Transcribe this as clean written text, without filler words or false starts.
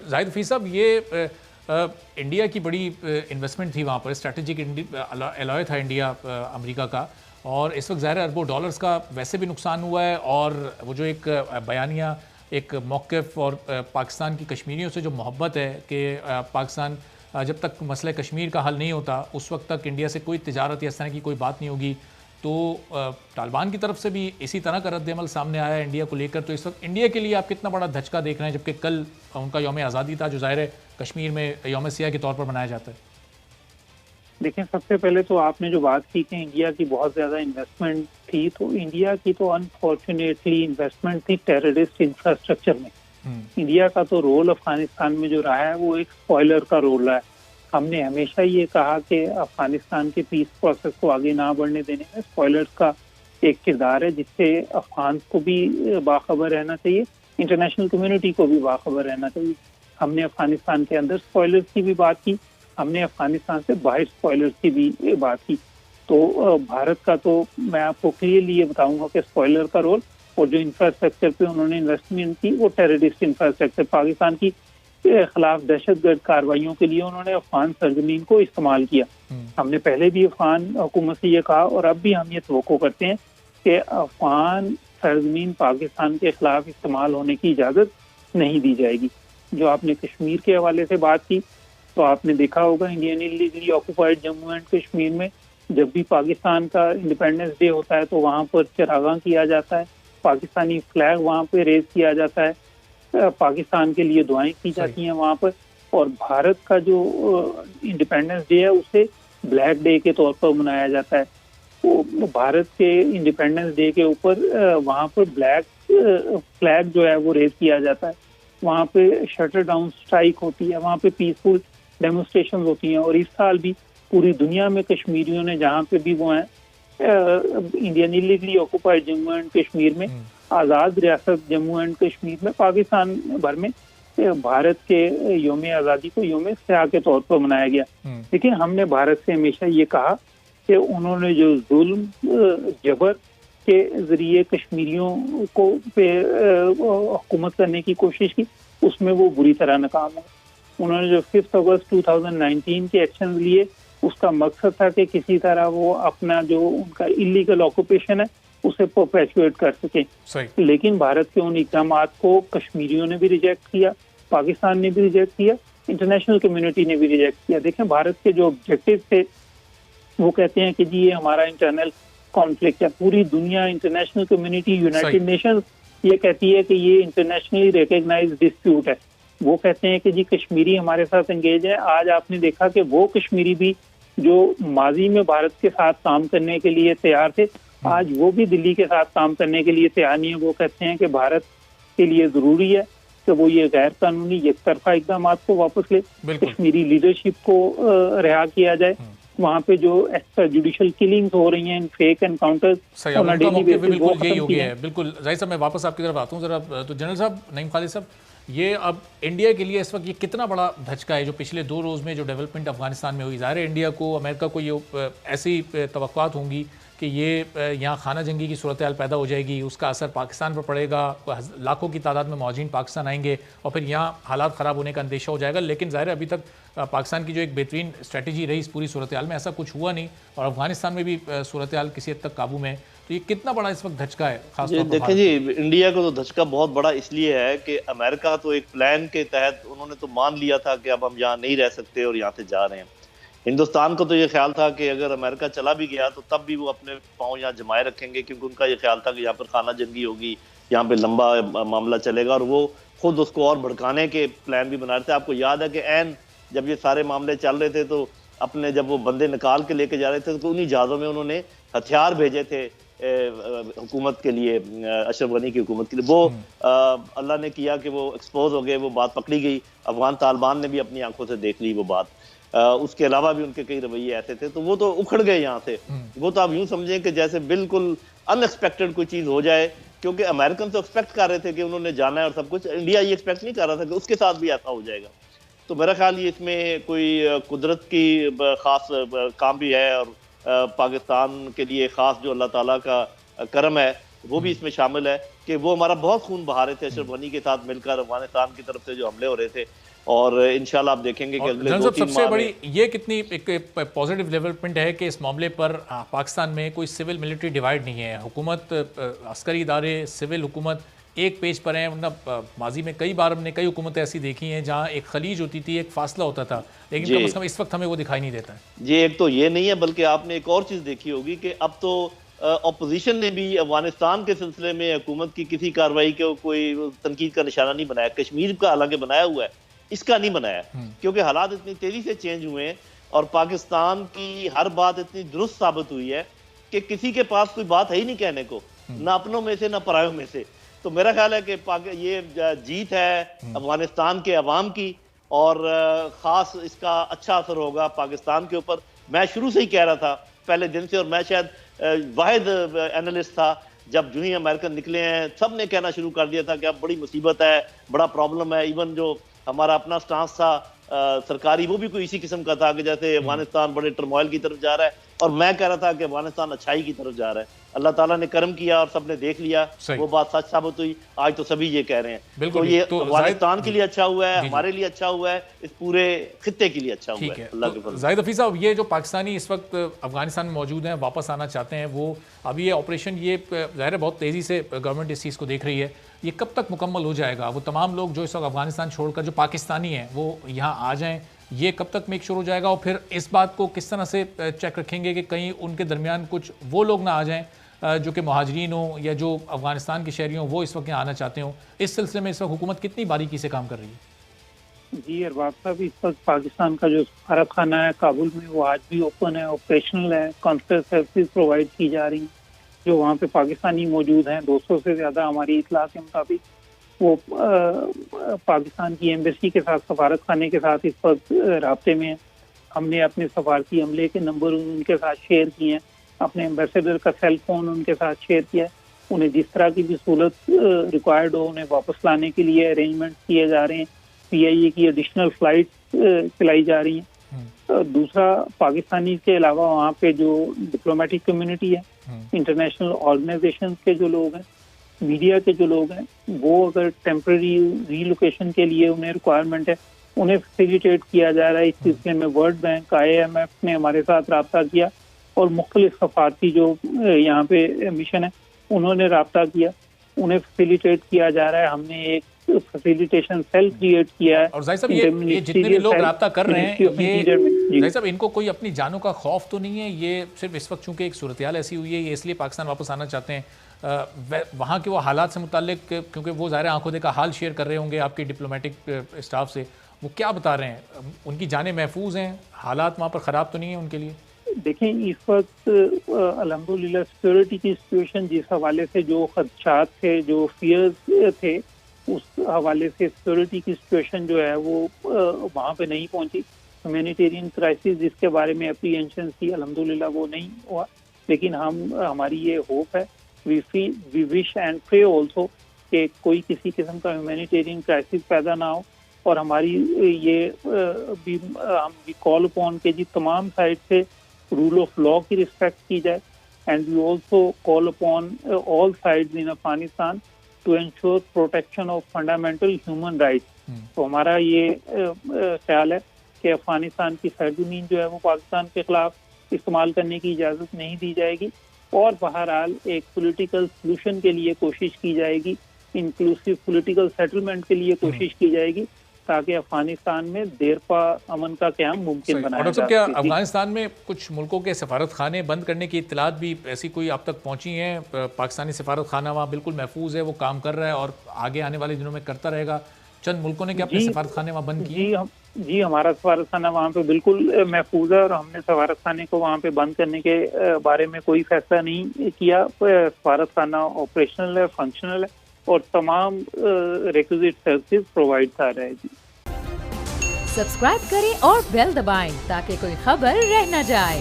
زاہد حفیظ صاحب، یہ انڈیا کی بڑی انویسٹمنٹ تھی وہاں پر، اسٹریٹجک الائے تھا انڈیا امریکہ کا، اور اس وقت ظاہر ہے اربوں ڈالرز کا ویسے بھی نقصان ہوا ہے، اور وہ جو ایک بیانیہ، ایک موقف اور پاکستان کی کشمیریوں سے جو محبت ہے کہ پاکستان جب تک مسئلہ کشمیر کا حل نہیں ہوتا اس وقت تک انڈیا سے کوئی تجارت یا اس طرح کی کوئی بات نہیں ہوگی، تو طالبان کی طرف سے بھی اسی طرح کا رد عمل سامنے آیا ہے انڈیا کو لے کر. تو اس وقت انڈیا کے لیے آپ کتنا بڑا دھچکا دیکھ رہے ہیں، جبکہ کل ان کا یوم آزادی تھا جو ظاہر ہے کشمیر میں یوم سیاہ کے طور پر منایا جاتا ہے؟ دیکھیں، سب سے پہلے تو آپ نے جو بات کی کہ انڈیا کی بہت زیادہ انویسٹمنٹ تھی، تو انڈیا کی تو انفارچونیٹلی انویسٹمنٹ تھی ٹیررسٹ انفراسٹرکچر میں. انڈیا کا تو رول افغانستان میں جو رہا ہے وہ ایک اسپوائلر کا رول رہا ہے. ہم نے ہمیشہ یہ کہا کہ افغانستان کے پیس پروسیس کو آگے نہ بڑھنے دینے میں اسپوائلر کا ایک کردار ہے، جس سے افغان کو بھی باخبر رہنا چاہیے، انٹرنیشنل کمیونٹی کو بھی باخبر رہنا چاہیے. ہم نے افغانستان کے اندر اسپوائلرز کی بھی بات کی، ہم نے افغانستان سے باہر اسپوائلرز کی بھی بات کی. تو بھارت کا تو میں آپ کو کلیئرلی یہ بتاؤں گا کہ اسپوائلر کا رول، اور جو انفراسٹرکچر پہ انہوں نے انویسٹمنٹ کی وہ ٹیررسٹ انفراسٹرکچر، پاکستان کی خلاف دہشت گرد کارروائیوں کے لیے انہوں نے افغان سرزمین کو استعمال کیا. ہم نے پہلے بھی افغان حکومت سے یہ کہا اور اب بھی ہم یہ توقع کرتے ہیں کہ افغان سرزمین پاکستان کے خلاف استعمال ہونے کی اجازت نہیں دی جائے گی. جو آپ نے کشمیر کے حوالے سے بات کی، تو آپ نے دیکھا ہوگا Indian illegally occupied Jammu and Kashmir میں جب بھی پاکستان کا انڈیپینڈنس ڈے ہوتا ہے تو وہاں پر چراغاں کیا جاتا ہے، پاکستانی فلیگ وہاں پہ ریز کیا جاتا ہے، پاکستان کے لیے دعائیں کی جاتی ہیں وہاں پر. اور بھارت کا جو انڈیپینڈنس ڈے ہے اسے بلیک ڈے کے طور پر منایا جاتا ہے. تو بھارت کے انڈیپینڈنس ڈے کے اوپر وہاں پر بلیک فلیگ جو ہے وہ ریز کیا جاتا ہے، وہاں پہ شٹر ڈاؤن اسٹرائک ہوتی ہے، وہاں پہ پیسفل ڈیمونسٹریشن ہوتی ہیں. اور اس سال بھی پوری دنیا میں کشمیریوں نے جہاں پہ بھی وہ ہیں Indian illegally occupied Jammu and Kashmir میں، آزاد ریاست جموں اینڈ کشمیر میں، پاکستان بھر میں بھارت کے یوم آزادی کو یوم سیاہ کے طور پر منایا گیا. لیکن ہم نے بھارت سے ہمیشہ یہ کہا کہ انہوں نے جو ظلم جبر کے ذریعے کشمیریوں کو پہ حکومت کرنے کی کوشش کی اس میں وہ بری طرح ناکام ہو. انہوں نے جو 5 اگست 2019 کے ایکشن لیے اس کا مقصد تھا کہ کسی طرح وہ اپنا جو ان کا انلیگل آکوپیشن ہے اسے پرپیچویٹ کر سکیں. لیکن بھارت کے ان اقدامات کو کشمیریوں نے بھی ریجیکٹ کیا، پاکستان نے بھی ریجیکٹ کیا، انٹرنیشنل کمیونٹی نے بھی ریجیکٹ کیا. دیکھیں، بھارت کے جو آبجیکٹو تھے وہ کہتے ہیں کہ جی یہ ہمارا انٹرنل کانفلکٹ ہے، پوری دنیا انٹرنیشنل کمیونٹی یونائٹڈ نیشنز یہ کہتی ہے کہ یہ انٹرنیشنلی ریکگنائز ڈسپیوٹ ہے. وہ کہتے ہیں کہ جی کشمیری ہمارے ساتھ انگیج ہے. آج آپ نے دیکھا کہ وہ کشمیری بھی جو ماضی میں بھارت کے ساتھ کام کرنے کے لیے تیار تھے آج وہ بھی دلی کے ساتھ کام کرنے کے لیے تیار نہیں ہے. وہ کہتے ہیں کہ بھارت کے لیے ضروری ہے کہ وہ یہ غیر قانونی یک طرفہ اقدامات کو واپس لے، کشمیری لیڈرشپ کو رہا کیا جائے. وہاں پہ جو ایکسٹرا جوڈیشل کلنگز ہو رہی ہیں، فیک انکاؤنٹرز، بالکل یہی ہو گیا ہے. بالکل ظاہر صاحب، میں واپس آپ کی طرف آتا ہوں ذرا. تو جنرل صاحب نعیم خالد صاحب، یہ اب انڈیا کے لیے اس وقت یہ کتنا بڑا دھچکا ہے جو پچھلے 2 روز میں جو ڈیولپمنٹ افغانستان میں ہوئی؟ ظاہر ہے انڈیا کو، امریکہ کو یہ ایسی توقعات ہوں گی کہ یہ یہاں خانہ جنگی کی صورتحال پیدا ہو جائے گی، اس کا اثر پاکستان پر پڑے گا، لاکھوں کی تعداد میں مہاجرین پاکستان آئیں گے اور پھر یہاں حالات خراب ہونے کا اندیشہ ہو جائے گا. لیکن ظاہر ہے ابھی تک پاکستان کی جو ایک بہترین اسٹریٹجی رہی اس پوری صورتحال میں ایسا کچھ ہوا نہیں، اور افغانستان میں بھی صورتحال کسی حد تک قابو میں ہے. تو یہ کتنا بڑا اس وقت دھچکا ہے خاص طور پر؟ دیکھیں جی، انڈیا کو تو دھچکا بہت بڑا اس لیے ہے کہ امریکہ تو ایک پلان کے تحت انہوں نے تو مان لیا تھا کہ اب ہم یہاں نہیں رہ سکتے اور یہاں سے جا رہے ہیں. ہندوستان کو تو یہ خیال تھا کہ اگر امریکہ چلا بھی گیا تو تب بھی وہ اپنے پاؤں یہاں جمائے رکھیں گے، کیونکہ ان کا یہ خیال تھا کہ یہاں پر خانہ جنگی ہوگی، یہاں پہ لمبا معاملہ چلے گا، اور وہ خود اس کو اور بھڑکانے کے پلان بھی بنا رہے تھے. آپ کو یاد ہے کہ عین جب یہ سارے معاملے چل رہے تھے تو اپنے جب وہ بندے نکال کے لے کے جا رہے تھے تو انہی جہازوں میں انہوں نے ہتھیار بھیجے تھے حکومت کے لیے، اشرف غنی کی حکومت کے لیے. وہ اللہ نے کیا کہ وہ ایکسپوز ہو گئے، وہ بات پکڑی گئی. افغان طالبان نے بھی اپنی آنکھوں سے دیکھ لی وہ بات. اس کے علاوہ بھی ان کے کئی رویے ایسے تھے، تو وہ تو اکھڑ گئے یہاں سے. وہ تو آپ یوں سمجھیں کہ جیسے بالکل ان ایکسپیکٹڈ کوئی چیز ہو جائے، کیونکہ امریکن تو ایکسپیکٹ کر رہے تھے کہ انہوں نے جانا ہے اور سب کچھ. انڈیا یہ ایکسپیکٹ نہیں کر رہا تھا کہ اس کے ساتھ بھی ایسا ہو جائے گا. تو میرا خیال یہ اس میں کوئی قدرت کی خاص کام بھی ہے، اور پاکستان کے لیے خاص جو اللہ تعالیٰ کا کرم ہے وہ بھی اس میں شامل ہے کہ وہ ہمارا بہت خون بہا رہے تھے اشرف غنی کے ساتھ مل کر افغانستان کی طرف سے جو حملے ہو رہے تھے. اور انشاءاللہ آپ دیکھیں گے کہ اگلے 2-3 سب سے ماہ بڑی یہ کتنی ایک پازیٹیو ڈیولپمنٹ ہے کہ اس معاملے پر پاکستان میں کوئی سول ملٹری ڈیوائیڈ نہیں ہے، حکومت، عسکری ادارے، سول حکومت ایک پیج پر ہیں، ورنہ ماضی میں کئی بار ہم نے کئی حکومتیں ایسی دیکھی ہیں جہاں ایک خلیج ہوتی تھی، ایک فاصلہ ہوتا تھا، لیکن کم از کم اس وقت ہمیں وہ دکھائی نہیں دیتا ہے۔ جی ایک تو یہ نہیں ہے، بلکہ آپ نے ایک اور چیز دیکھی ہوگی کہ اب تو اپوزیشن نے بھی افغانستان کے سلسلے میں حکومت کی کسی کارروائی کو کوئی تنقید کا نشانہ نہیں بنایا، کشمیر کا حالانکہ بنایا ہوا ہے، اس کا نہیں بنایا، کیونکہ حالات اتنی تیزی سے چینج ہوئے ہیں اور پاکستان کی ہر بات اتنی درست ثابت ہوئی ہے کہ کسی کے پاس کوئی بات ہے ہی نہیں کہنے کو، نہ اپنوں میں سے نہ پرایوں میں سے۔ تو میرا خیال ہے کہ یہ جیت ہے افغانستان کے عوام کی، اور خاص اس کا اچھا اثر ہوگا پاکستان کے اوپر۔ میں شروع سے ہی کہہ رہا تھا پہلے دن سے، اور میں شاید واحد اینالسٹ تھا جب جو ہی امریکن نکلے ہیں، سب نے کہنا شروع کر دیا تھا کہ اب بڑی مصیبت ہے، بڑا پرابلم ہے۔ ایون جو ہمارا اپنا سٹانس تھا سرکاری، وہ بھی کوئی اسی قسم کا تھا کہ جیسے افغانستان بڑے ٹرموائل کی طرف جا رہا ہے، اور میں کہہ رہا تھا کہ افغانستان اچھائی کی طرف جا رہا ہے۔ اللہ تعالیٰ نے کرم کیا اور سب نے دیکھ لیا، وہ بات سچ ثابت ہوئی، آج تو سبھی یہ کہہ رہے ہیں۔ تو یہ افغانستان کے لیے اچھا ہوا ہے، ہمارے لیے اچھا ہوا ہے، اس پورے خطے کے لیے اچھا ہوا ہے، اللہ کے فضل۔ زاہد حفیظ صاحب، یہ جو پاکستانی اس وقت افغانستان میں موجود ہیں، واپس آنا چاہتے ہیں، وہ ابھی یہ آپریشن، یہ ظاہر ہے بہت تیزی سے گورنمنٹ اس چیز کو دیکھ رہی ہے، یہ کب تک مکمل ہو جائے گا؟ وہ تمام لوگ جو اس وقت افغانستان چھوڑ کر جو پاکستانی ہیں وہ یہاں آ جائیں، یہ کب تک میک شور ہو جائے گا؟ اور پھر اس بات کو کس طرح سے چیک رکھیں گے کہ کہیں ان کے درمیان کچھ وہ لوگ نہ آ جائیں جو کہ مہاجرین ہوں یا جو افغانستان کے شہری ہوں، وہ اس وقت یہاں آنا چاہتے ہوں؟ اس سلسلے میں اس وقت حکومت کتنی باریکی سے کام کر رہی ہے؟ جی ارباب صاحب، اس وقت پاکستان کا جو سفارت خانہ ہے کابل میں، وہ آج بھی اوپن ہے، آپریشنل ہے، کانسلر سروسز پرووائڈ کی جا رہی ہیں۔ جو وہاں پہ پاکستانی موجود ہیں 200 سے زیادہ ہماری اطلاع کے مطابق، وہ پاکستان کی ایمبیسی کے ساتھ، سفارت خانے کے ساتھ اس وقت رابطے میں ہیں۔ ہم نے اپنے سفارتی عملے کے نمبر ان کے ساتھ شیئر کیے ہیں، اپنے ایمبیسیڈر کا سیل فون ان کے ساتھ شیئر کیا ہے۔ انہیں جس طرح کی بھی سہولت ریکوائرڈ ہو، انہیں واپس لانے کے لیے ارینجمنٹ کیے جا رہے ہیں، پی آئی اے کی ایڈیشنل فلائٹ چلائی جا رہی ہیں۔ دوسرا، پاکستانی کے علاوہ وہاں پہ جو ڈپلومیٹک کمیونٹی ہے، انٹرنیشنل آرگنائزیشن کے جو لوگ ہیں، میڈیا کے جو لوگ ہیں، وہ اگر ٹیمپرری ری لوکیشن کے لیے انہیں ریکوائرمنٹ ہے، انہیں فیسیلیٹیٹ کیا جا رہا ہے۔ اس سلسلے میں ورلڈ بینک، IMF نے ہمارے ساتھ رابطہ کیا، اور مختلف سفارتی جو یہاں پہ مشن ہے انہوں نے رابطہ کیا، انہیں فیسیلیٹیٹ کیا جا رہا ہے۔ ہم نے ایک فیسیلیٹیشن سیل کریٹ کیا ہے۔ اور ظاہر صاحب، یہ جتنے بھی لوگ رابطہ کر رہے ہیں، یہ ظاہر صاحب ان کو کوئی اپنی جانوں کا خوف تو نہیں ہے؟ یہ صرف اس وقت چونکہ ایک صورتحال ایسی ہوئی ہے، یہ اس لیے پاکستان واپس آنا چاہتے ہیں، وہاں کے وہ حالات سے متعلق، کیونکہ وہ ظاہر آنکھوں دیکھا حال شیئر کر رہے ہوں گے آپ کے ڈپلومیٹک اسٹاف سے، وہ کیا بتا رہے ہیں؟ ان کی جانیں محفوظ ہیں؟ حالات وہاں پر خراب تو نہیں ہیں ان کے لیے؟ دیکھیں، اس وقت الحمدللہ سیکورٹی کی سچویشن جس حوالے سے جو خدشات تھے، جو فیئرز تھے، اس حوالے سے سیکورٹی کی سچویشن جو ہے وہ وہاں پہ نہیں پہنچی۔ ہیومینیٹیرین کرائسس جس کے بارے میں اپریہینشن تھی، الحمدللہ وہ نہیں ہوا، لیکن ہماری یہ ہوپ ہے، وی وش اینڈ پرے آلسو کہ کوئی کسی قسم کا ہیومینیٹیرین کرائسس پیدا نہ ہو، اور ہماری یہ بھی ہم کال اپون کہ جی تمام سائڈ سے رول آف لا کی رسپیکٹ کی جائے، and we also call upon all sides in Afghanistan to ensure protection of fundamental human rights. تو ہمارا یہ خیال ہے کہ افغانستان کی سرزمین جو ہے وہ پاکستان کے خلاف استعمال کرنے کی اجازت نہیں دی جائے گی، اور بہرحال ایک پولیٹیکل سلوشن کے لیے کوشش کی جائے گی، انکلوسیو پولیٹیکل سیٹلمنٹ کے لیے کوشش کی جائے گی، تاکہ افغانستان میں دیر پا امن کا قیام ممکن بنایا جا سکے۔ کیا افغانستان میں کچھ ملکوں کے سفارت خانے بند کرنے کی اطلاعات بھی ایسی کوئی اب تک پہنچی ہیں؟ پاکستانی سفارت خانہ وہاں بالکل محفوظ ہے، وہ کام کر رہا ہے اور آگے آنے والے دنوں میں کرتا رہے گا؟ چند ملکوں نے کیا اپنے سفارت خانے وہاں بند کیے؟ جی ہمارا سفارت خانہ وہاں پہ بالکل محفوظ ہے، اور ہم نے سفارت خانے کو وہاں پہ بند کرنے کے بارے میں کوئی فیصلہ نہیں کیا۔ سفارت خانہ آپریشنل ہے، فنکشنل ہے، اور تمام ریکوزٹ سروسز پرووائڈ کر رہے ہیں۔ سبسکرائب کریں اور بیل دبائیں تاکہ کوئی خبر رہ نہ جائے۔